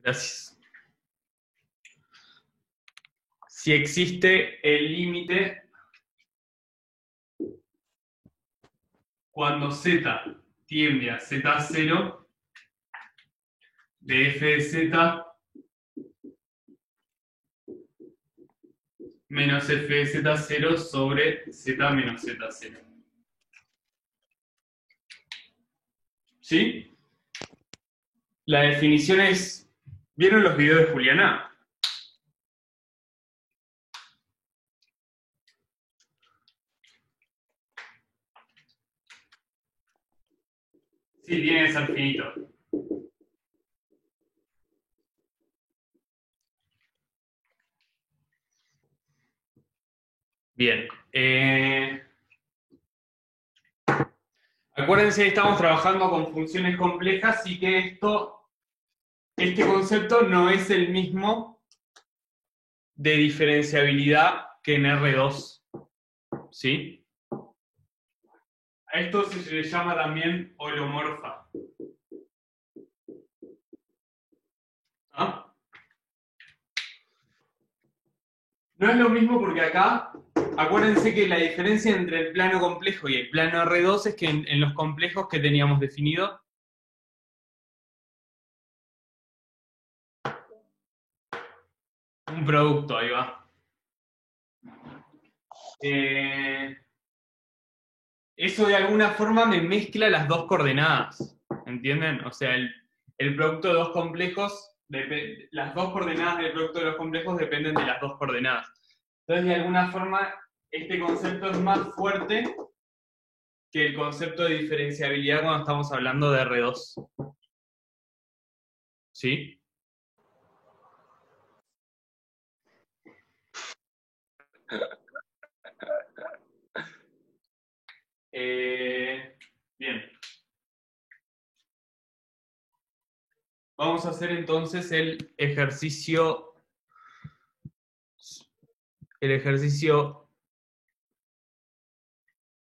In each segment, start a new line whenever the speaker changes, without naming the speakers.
Gracias. Si existe el límite cuando z tiende a z0 de f de z menos f de z0 sobre z menos z0. ¿Sí? La definición es... ¿Vieron los videos de Juliana? Sí, tiene que ser finito. Bien. Acuérdense que estamos trabajando con funciones complejas y que este concepto no es el mismo de diferenciabilidad que en R2. ¿Sí? A esto se le llama también holomorfa. ¿Ah? No es lo mismo porque acá, acuérdense que la diferencia entre el plano complejo y el plano R2 es que en los complejos que teníamos definido, un producto, ahí va. Eso de alguna forma me mezcla las dos coordenadas, ¿entienden? O sea, el producto de dos complejos, las dos coordenadas del producto de los complejos dependen de las dos coordenadas. Entonces, de alguna forma, este concepto es más fuerte que el concepto de diferenciabilidad cuando estamos hablando de R2. ¿Sí? Bien. Vamos a hacer entonces el ejercicio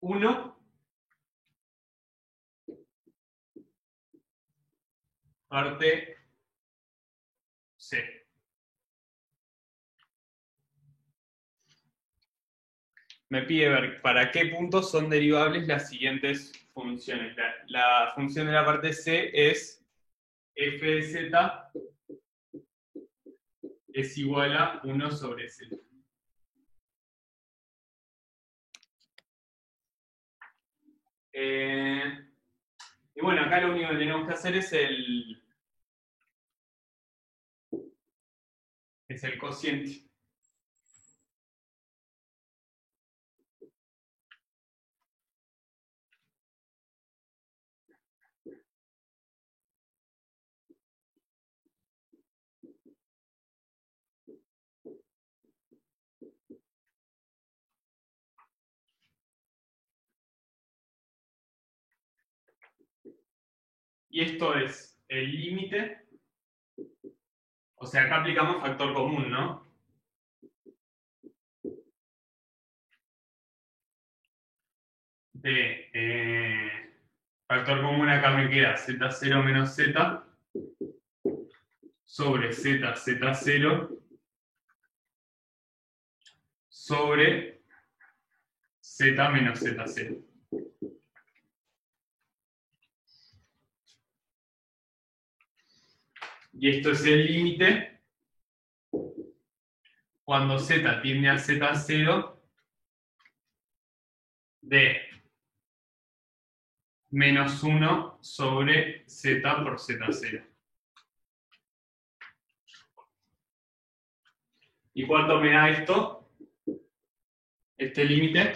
1, parte C. Me pide ver para qué puntos son derivables las siguientes funciones. La función de la parte C es f de z es igual a 1 sobre z. Y bueno, acá lo único que tenemos que hacer es el cociente. Y esto es el límite. O sea, acá aplicamos factor común, ¿no? Factor común acá me queda z0 menos z sobre z0 sobre z menos z0. Y esto es el límite cuando z tiende a z0 de menos 1 sobre z por z0. ¿Y cuánto me da esto? Este límite.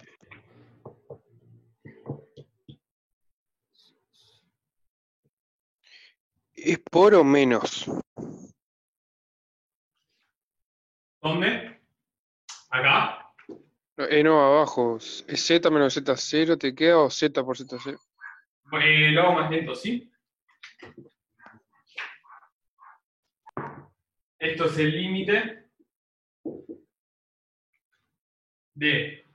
¿Es por o menos?
¿Dónde? ¿Acá?
No, abajo. ¿Es z menos z0 te queda o z por z0?
Lo hago más lento, ¿sí? Esto es el límite de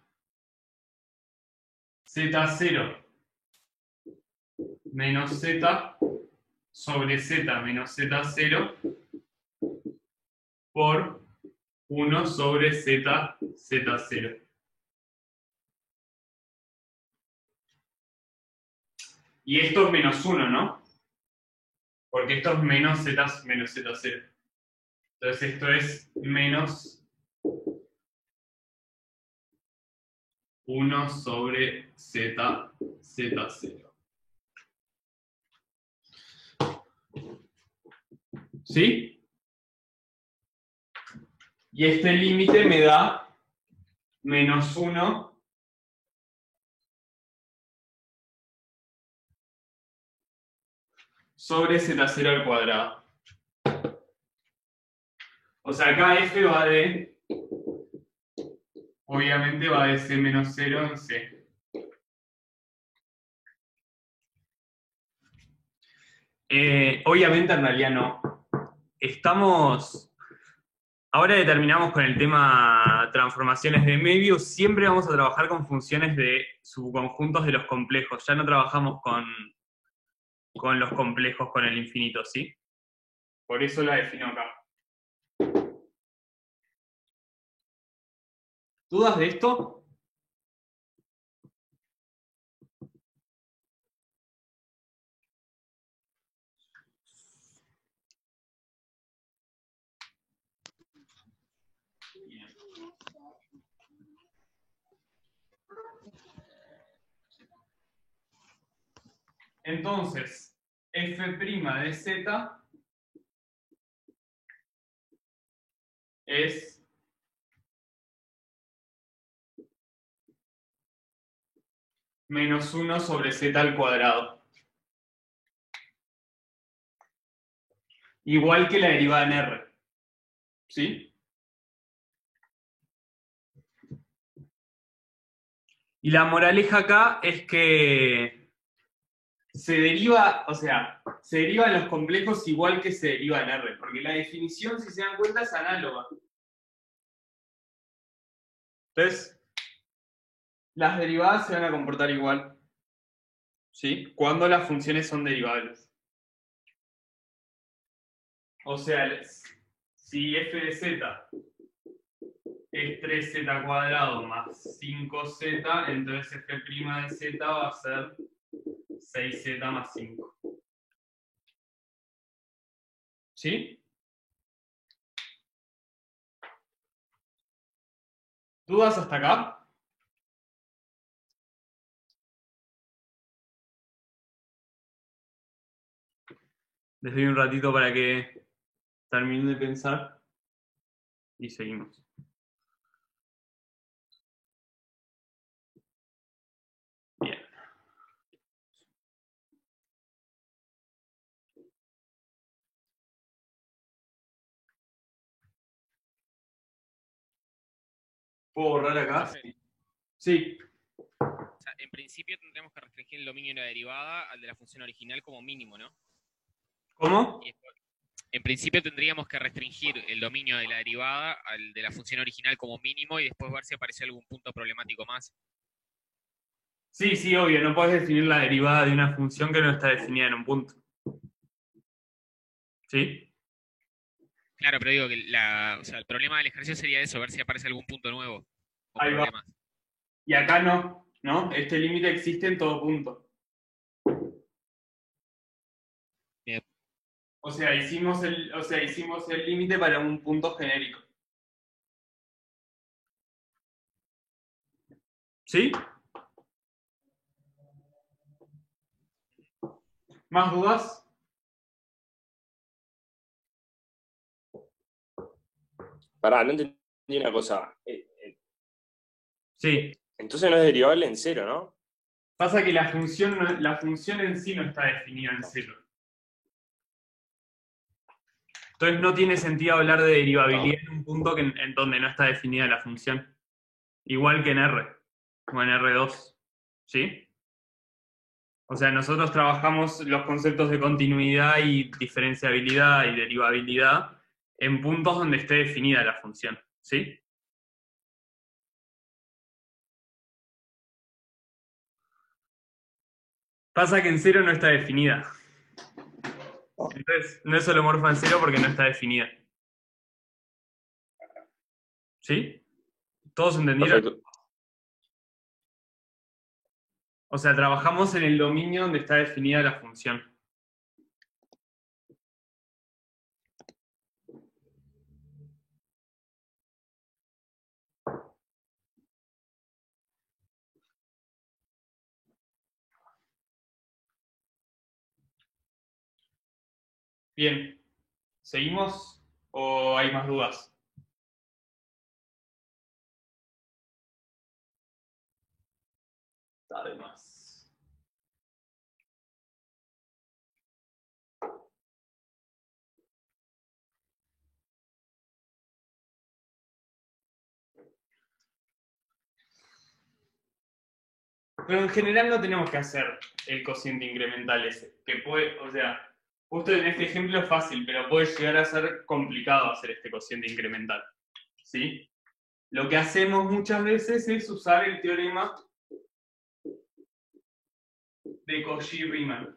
z0 menos z sobre z menos z0 por 1 sobre z, z0. Y esto es menos 1, ¿no? Porque esto es menos z0. Entonces esto es menos 1 sobre z, z0. ¿Sí? Y este límite me da menos 1 sobre z0 al cuadrado. O sea, acá f va de, obviamente va de c menos 0 en c. Obviamente en realidad no. Ahora que terminamos con el tema transformaciones de Möbius, siempre vamos a trabajar con funciones de subconjuntos de los complejos. Ya no trabajamos con los complejos con el infinito, ¿sí? Por eso la defino acá. ¿Dudas de esto? Bien. Entonces, f' de z es menos 1 sobre z al cuadrado. Igual que la derivada en R. ¿Sí? Y la moraleja acá es que se deriva, o sea, se derivan los complejos igual que se deriva en R, porque la definición, si se dan cuenta, es análoga. Entonces, las derivadas se van a comportar igual, ¿sí? Cuando las funciones son derivables. O sea, si f de z es 3z cuadrado más 5z, entonces f' de z va a ser 6z más 5. ¿Sí? ¿Dudas hasta acá? Les doy un ratito para que terminen de pensar y seguimos. Bien. ¿Puedo borrar acá?
Profe,
Sí.
o sea, en principio tendríamos que restringir el dominio de la derivada al de la función original como mínimo, ¿no?
¿Cómo?
Y después, en principio tendríamos que restringir el dominio de la derivada al de la función original como mínimo y después ver si aparece algún punto problemático más.
Sí, sí, obvio, no podés definir la derivada de una función que no está definida en un punto. ¿Sí?
Claro, pero digo que o sea, el problema del ejercicio sería eso, ver si aparece algún punto nuevo o
Ahí va.
problemas.
Y acá no, ¿no? Este límite existe en todo punto.
Bien.
O sea, hicimos el límite para un punto genérico. ¿Sí? ¿Más dudas?
Pará, no entendí una cosa.
Sí.
Entonces no es derivable en cero, ¿no?
Pasa que la función en sí no está definida en cero. Entonces no tiene sentido hablar de derivabilidad en un punto en donde no está definida la función. Igual que en R, o en R2. ¿Sí? O sea, nosotros trabajamos los conceptos de continuidad y diferenciabilidad y derivabilidad en puntos donde esté definida la función. ¿Sí? Pasa que en cero no está definida. Entonces, no es holomorfa en cero porque no está definida. ¿Sí? ¿Todos entendieron?
Perfecto.
O sea, trabajamos en el dominio donde está definida la función. Bien. ¿Seguimos o hay más dudas? Además. Pero en general no tenemos que hacer el cociente incremental ese, que puede, o sea, justo en este ejemplo es fácil, pero puede llegar a ser complicado hacer este cociente incremental, ¿sí? Lo que hacemos muchas veces es usar el teorema de Cauchy-Riemann.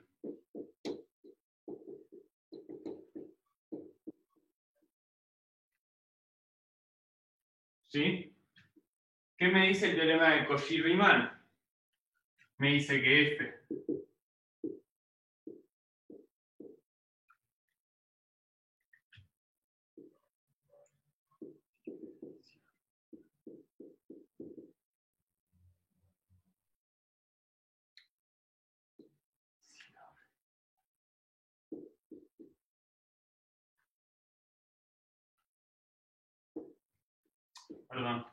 ¿Sí? ¿Qué me dice el teorema de Cauchy-Riemann? Me dice que F perdón.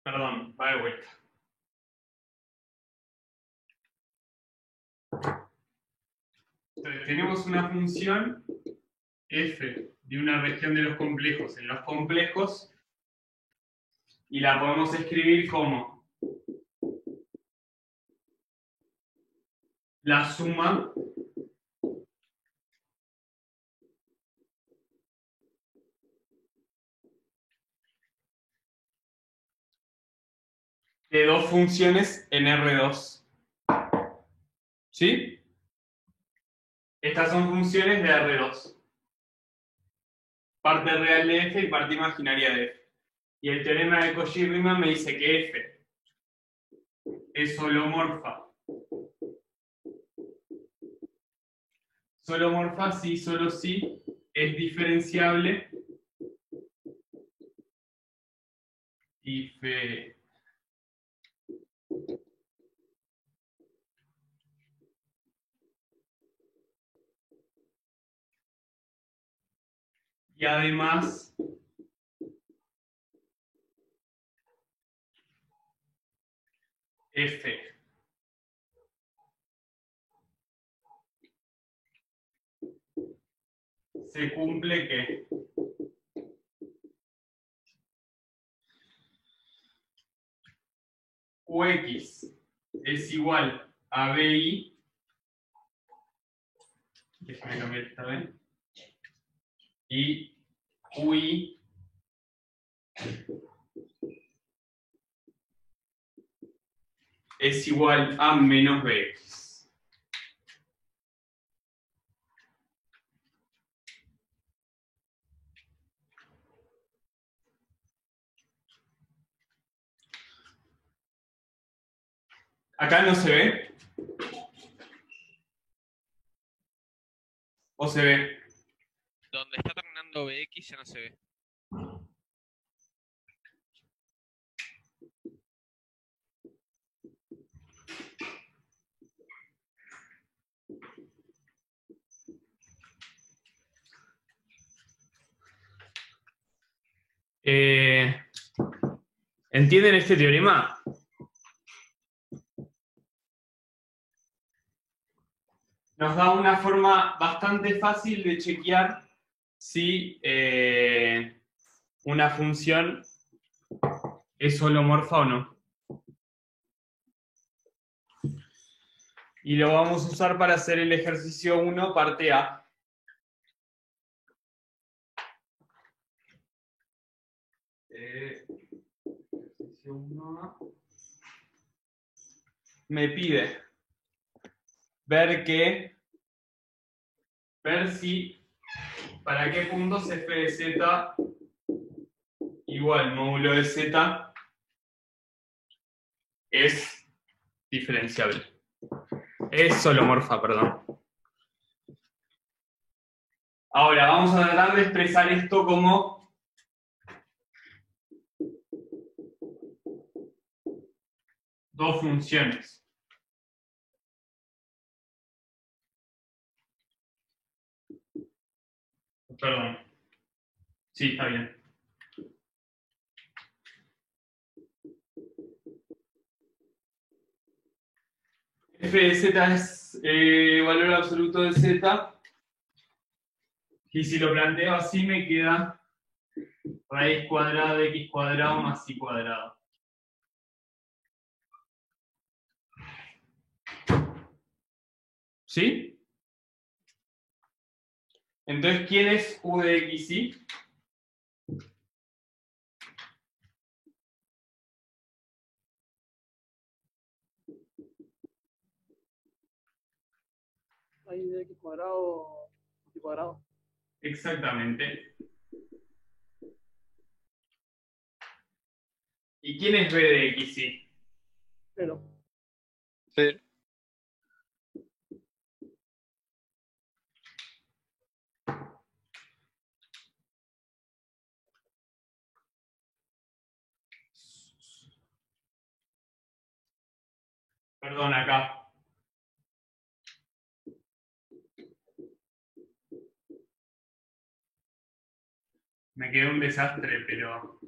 Perdón, va de vuelta. Entonces, tenemos una función f de una región de los complejos en los complejos y la podemos escribir como la suma de dos funciones en R2. ¿Sí? Estas son funciones de R2. Parte real de f y parte imaginaria de f. Y el teorema de Cauchy-Riemann me dice que f es holomorfa. Holomorfa sí, solo sí, es diferenciable y fe. Y además F se cumple que Qx es igual a BI, déjame cambiar esta vez, y QI es igual a menos Bx. Acá no se ve. ¿O se ve?
Donde está terminando BX ya no se ve.
¿Entienden este teorema? Nos da una forma bastante fácil de chequear si una función es holomorfa o no. Y lo vamos a usar para hacer el ejercicio 1, parte A. Ejercicio 1A. Me pide ver si, para qué puntos f de z igual módulo de z es diferenciable. Es solomorfa, perdón. Ahora, vamos a tratar de expresar esto como dos funciones. Perdón. Sí, está bien. F de z es valor absoluto de z. Y si lo planteo así me queda raíz cuadrada de x cuadrado más y cuadrado. ¿Sí? Entonces, ¿quién es u de x y?
Raíz de x cuadrado, y cuadrado.
Exactamente. ¿Y quién es b de x y?
Pero,
Cero.
Perdón, acá. Me quedó un desastre, pero...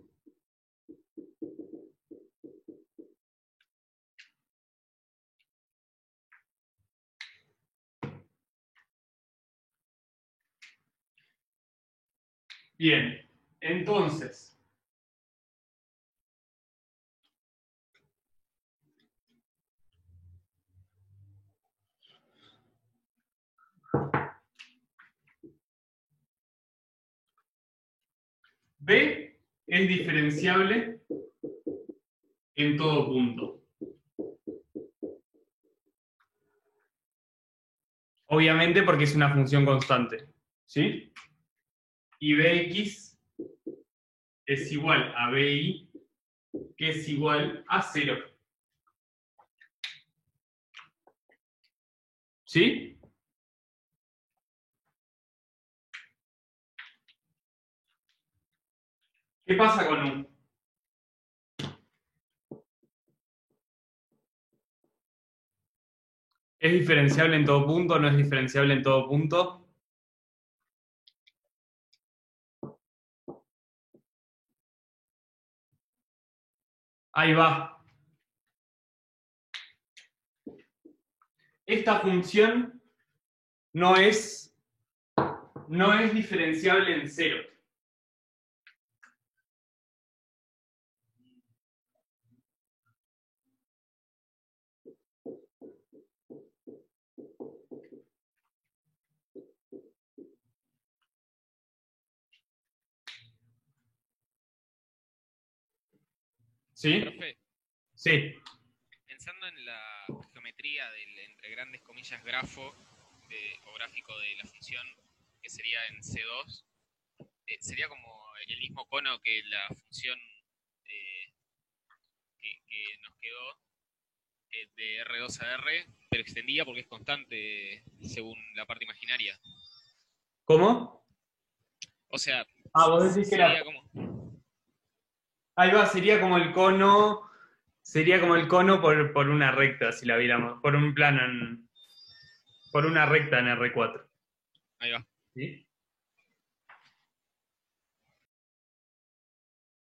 Bien, entonces... B es diferenciable en todo punto. Obviamente porque es una función constante, ¿sí? Y Bx es igual a Bi, que es igual a 0. ¿Sí? ¿Qué pasa con U? ¿Es diferenciable en todo punto? ¿No es diferenciable en todo punto? Ahí va. Esta función no es diferenciable en 0. ¿Sí?
Profe,
Sí.
pensando en la geometría del, entre grandes comillas, grafo o gráfico de la función, que sería en C2, sería como el mismo cono que la función que nos quedó de R2 a R, pero extendida porque es constante según la parte imaginaria.
¿Cómo?
O sea,
Vos decís que
sería
era...
como...
Ahí va, sería como el cono por una recta, si la viéramos, por un plano, por una recta en R4.
Ahí va.
¿Sí?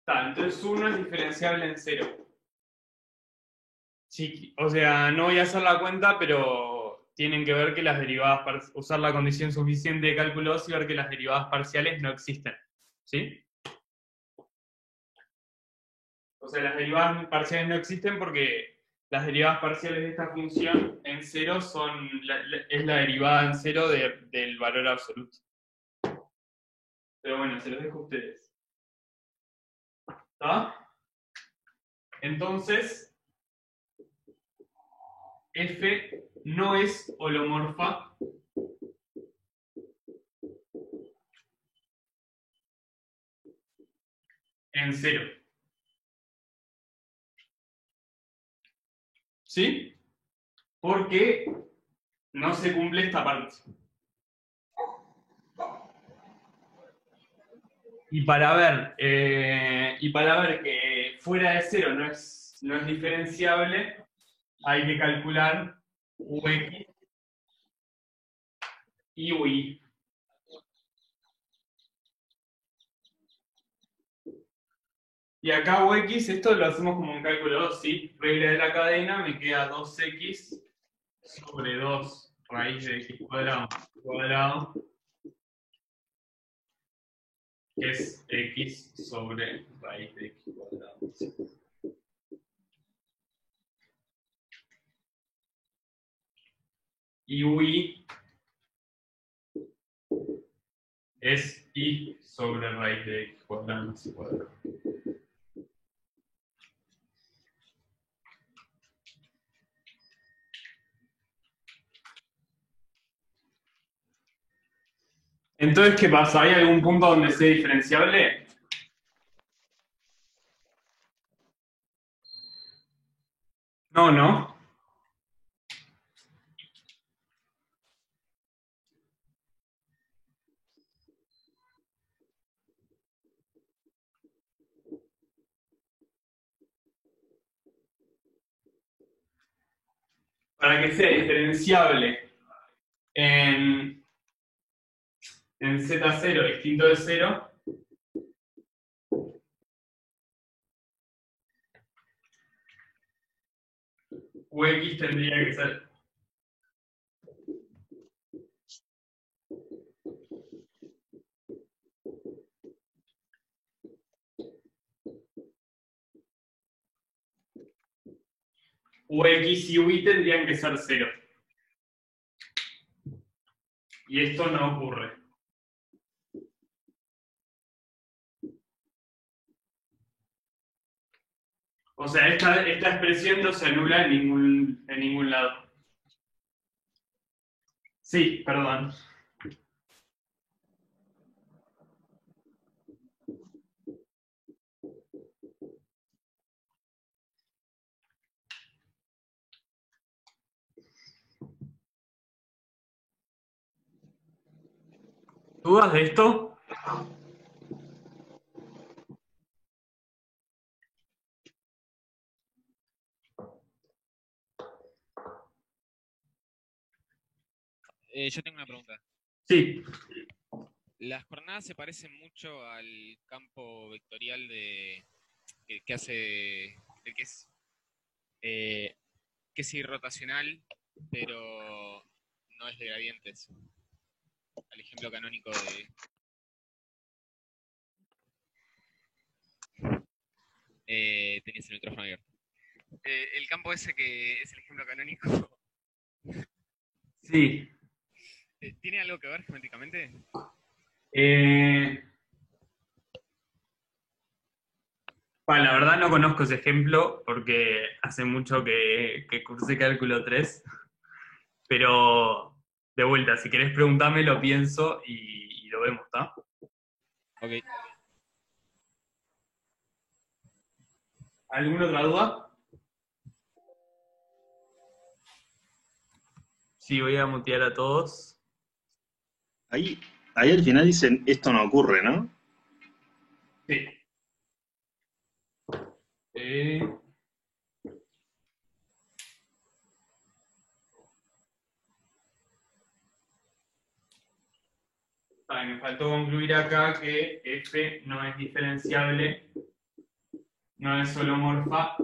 Está, entonces 1 es diferenciable en 0. Sí, o sea, no voy a hacer la cuenta, pero tienen que ver que las derivadas, usar la condición suficiente de cálculo 2 y ver que las derivadas parciales no existen. ¿Sí? O sea, las derivadas parciales no existen porque las derivadas parciales de esta función en cero es la derivada en cero del valor absoluto. Pero bueno, se los dejo a ustedes. ¿Está? Entonces, F no es holomorfa en cero. ¿Sí? Porque no se cumple esta parte. Y para ver que fuera de cero no es diferenciable, hay que calcular Ux y Ui. Y acá Ux, esto lo hacemos como un cálculo 2, ¿sí? Regla de la cadena, me queda 2x sobre 2 raíz de x cuadrado, que es x sobre raíz de x cuadrado. Y Ui es y sobre raíz de x cuadrado más y cuadrado. Entonces, ¿qué pasa? ¿Hay algún punto donde sea diferenciable? No, no. Para que sea diferenciable en z0 distinto de 0, Ux tendría que ser Ux y Ui tendrían que ser 0. Y esto no ocurre. O sea, esta expresión no se anula en ningún lado. Sí, perdón. ¿Dudas de esto?
Yo tengo una pregunta.
Sí.
Las coordenadas se parecen mucho al campo vectorial que hace, el que es irrotacional, pero no es de gradientes. Al ejemplo canónico de... tenías el micrófono abierto. El campo ese que es el ejemplo canónico,
Sí.
¿tiene algo que ver geométricamente?
La verdad no conozco ese ejemplo porque hace mucho que cursé cálculo 3, pero de vuelta, si querés preguntarme lo pienso y lo vemos, ¿está?
Ok.
¿Alguna otra duda? Sí, voy a mutear a todos.
Ahí al final dicen, esto no ocurre, ¿no?
Sí. Me faltó concluir acá que F no es diferenciable, no es holomorfa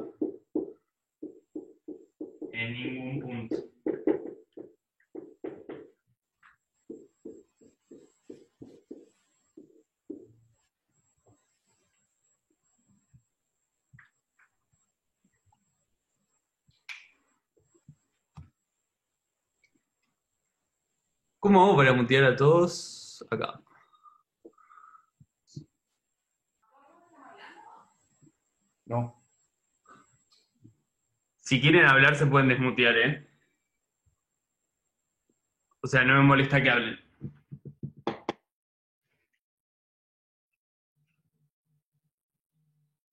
en ningún punto. ¿Cómo hago para mutear a todos? Acá.
No.
Si quieren hablar se pueden desmutear, ¿eh? O sea, no me molesta que hablen.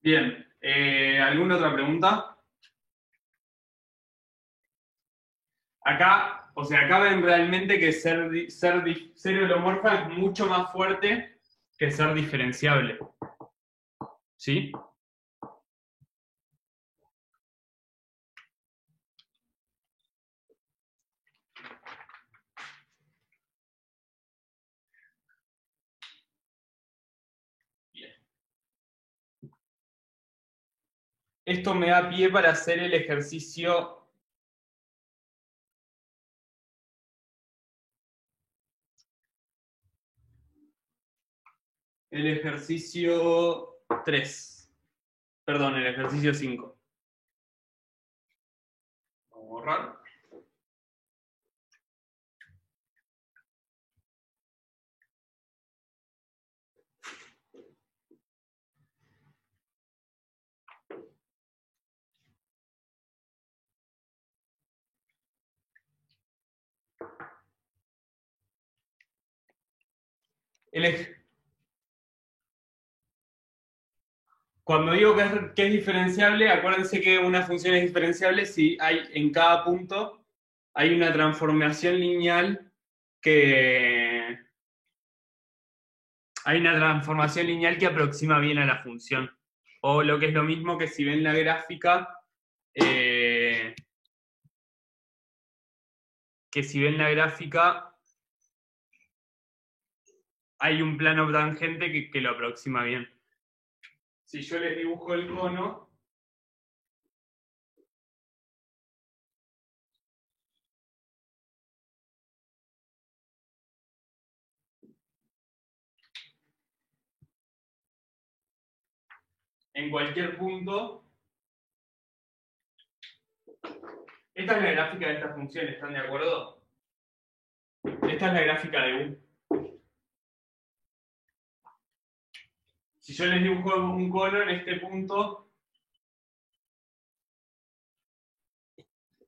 Bien. ¿Alguna otra pregunta? Acá, o sea, acá ven realmente que ser holomorfa es mucho más fuerte que ser diferenciable. ¿Sí? Bien. Esto me da pie para hacer el ejercicio. El ejercicio 3. Perdón, el ejercicio 5. Vamos a borrar. Cuando digo que es diferenciable, acuérdense que una función es diferenciable si hay en cada punto hay una transformación lineal que aproxima bien a la función. O lo que es lo mismo que si ven la gráfica, hay un plano tangente que lo aproxima bien. Si yo les dibujo el cono, en cualquier punto, esta es la gráfica de esta función, ¿están de acuerdo? Esta es la gráfica de U. Si yo les dibujo un cono en este punto,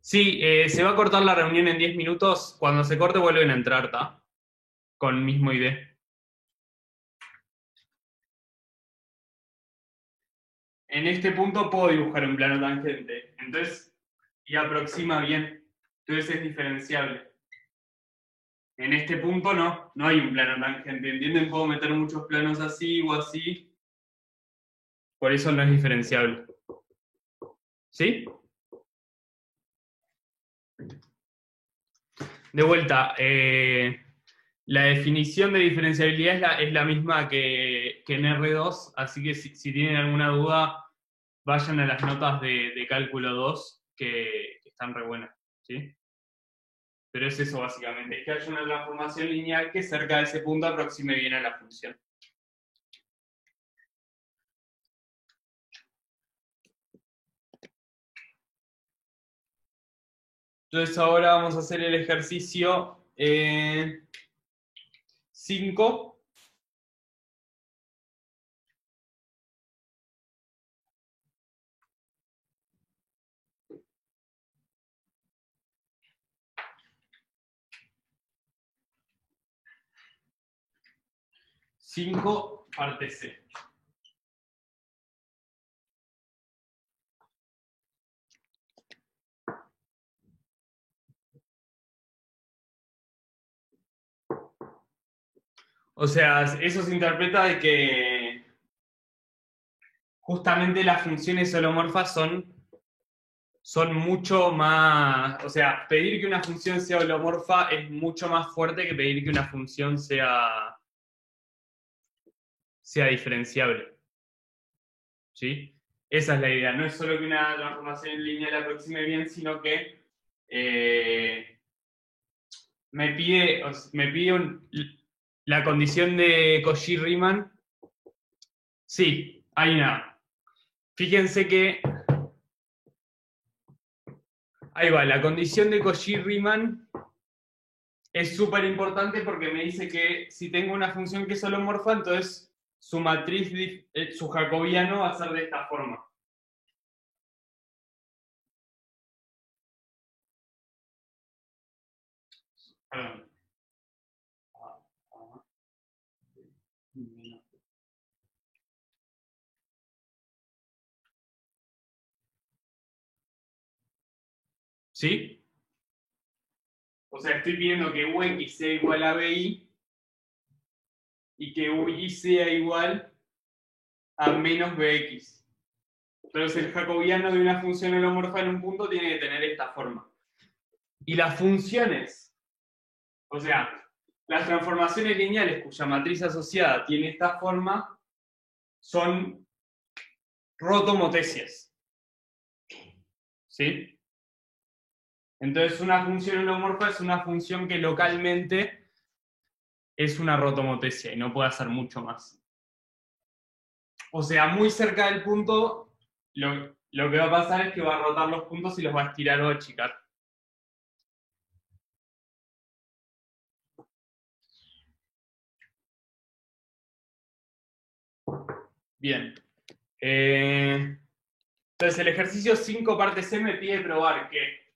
sí, se va a cortar la reunión en 10 minutos. Cuando se corte vuelven a entrar, ¿está? Con mismo ID. En este punto puedo dibujar un plano tangente. Entonces, y aproxima bien. Entonces es diferenciable. En este punto no hay un plano tangente. ¿Entienden? Puedo meter muchos planos así o así. Por eso no es diferenciable. ¿Sí? De vuelta, la definición de diferenciabilidad es la misma que en R2, así que si tienen alguna duda, vayan a las notas de cálculo 2, que están re buenas, ¿sí? Pero es eso básicamente, es que haya una transformación lineal que cerca de ese punto aproxime bien a la función. Entonces ahora vamos a hacer el ejercicio 5. Parte C. O sea, eso se interpreta de que justamente las funciones holomorfas son mucho más, o sea, pedir que una función sea holomorfa es mucho más fuerte que pedir que una función sea diferenciable. ¿Sí? Esa es la idea, no es solo que una transformación lineal aproxime bien, sino que me pide la condición de Cauchy-Riemann. Sí, hay una. Fíjense que ahí va, la condición de Cauchy-Riemann es súper importante porque me dice que si tengo una función que es holomorfa, entonces su matriz, su jacobiano va a ser de esta forma. Perdón. ¿Sí? O sea, estoy pidiendo que Ux sea igual a BI y que UI sea igual a menos Bx. Entonces el jacobiano de una función holomorfa en un punto tiene que tener esta forma. Y las funciones, o sea, las transformaciones lineales cuya matriz asociada tiene esta forma, son rotomotesias. ¿Sí? Entonces una función holomorfa es una función que localmente es una rotomotesia y no puede hacer mucho más. O sea, muy cerca del punto, lo que va a pasar es que va a rotar los puntos y los va a estirar o achicar. Bien. Entonces el ejercicio 5 parte C me pide probar que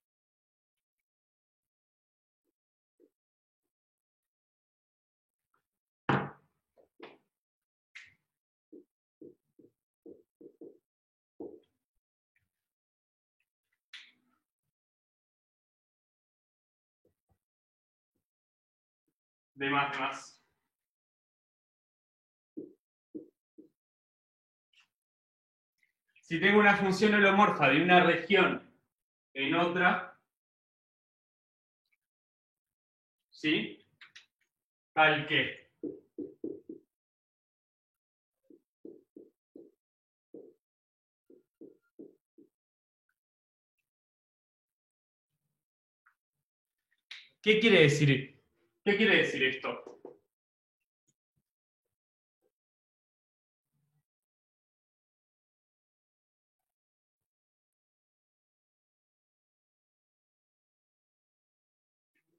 de más. Si tengo una función holomorfa de una región en otra, ¿sí? Tal que ¿qué quiere decir? ¿Qué quiere decir esto?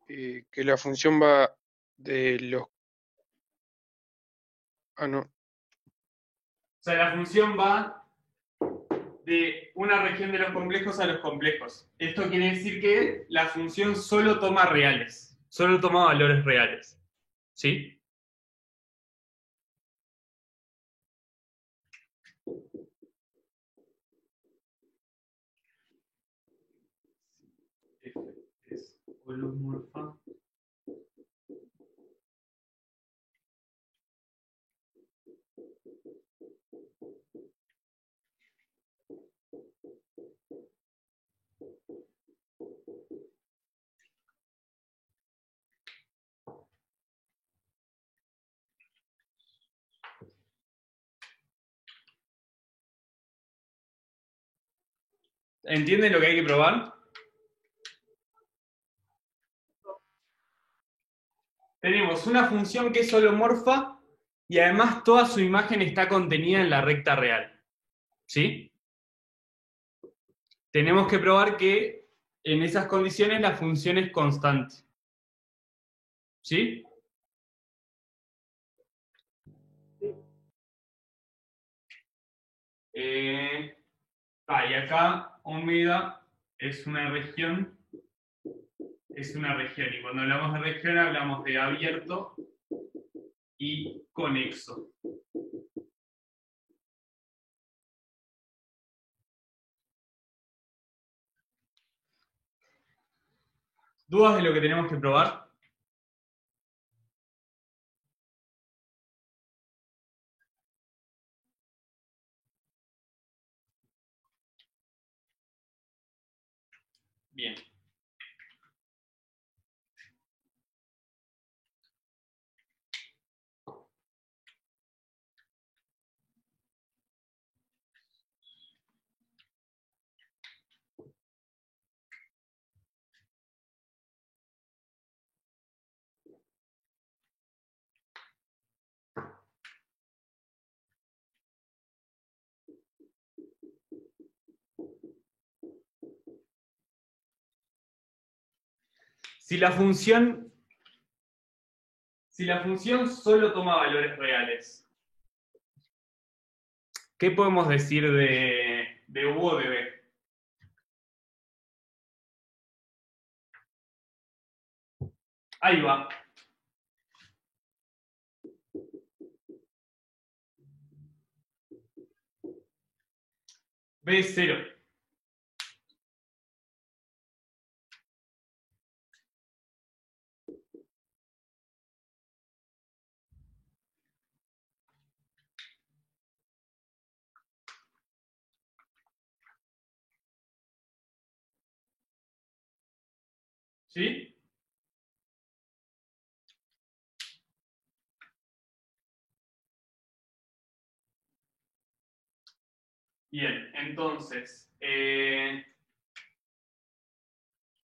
Que la función va de los... Ah, no.
O sea, la función va de una región de los complejos a los complejos. Esto quiere decir que la función solo toma reales, solo toma valores reales. ¿Sí? F es holomorfa. ¿Entienden lo que hay que probar? Tenemos una función que es holomorfa y además toda su imagen está contenida en la recta real. ¿Sí? Tenemos que probar que en esas condiciones la función es constante. ¿Sí? Y acá omega es una región. Es una región. Y cuando hablamos de región hablamos de abierto y conexo. ¿Dudas de lo que tenemos que probar? Bien. Si la función Si la función solo toma valores reales, ¿qué podemos decir de U o de B? Ahí va. B es 0. ¿Sí? Bien, entonces,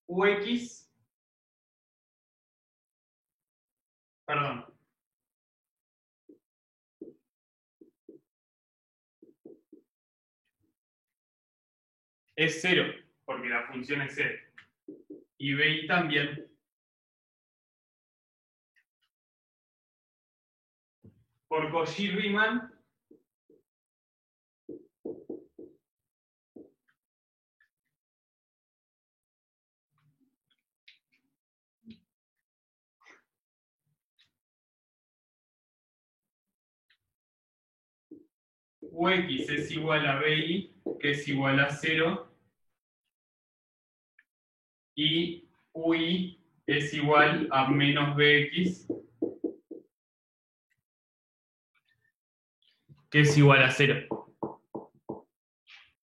UX, perdón. Es 0, porque la función es 0. Y BI también. Por Cauchy-Riemann, UX es igual a BI, que es igual a 0, y UI es igual a menos BX, que es igual a 0.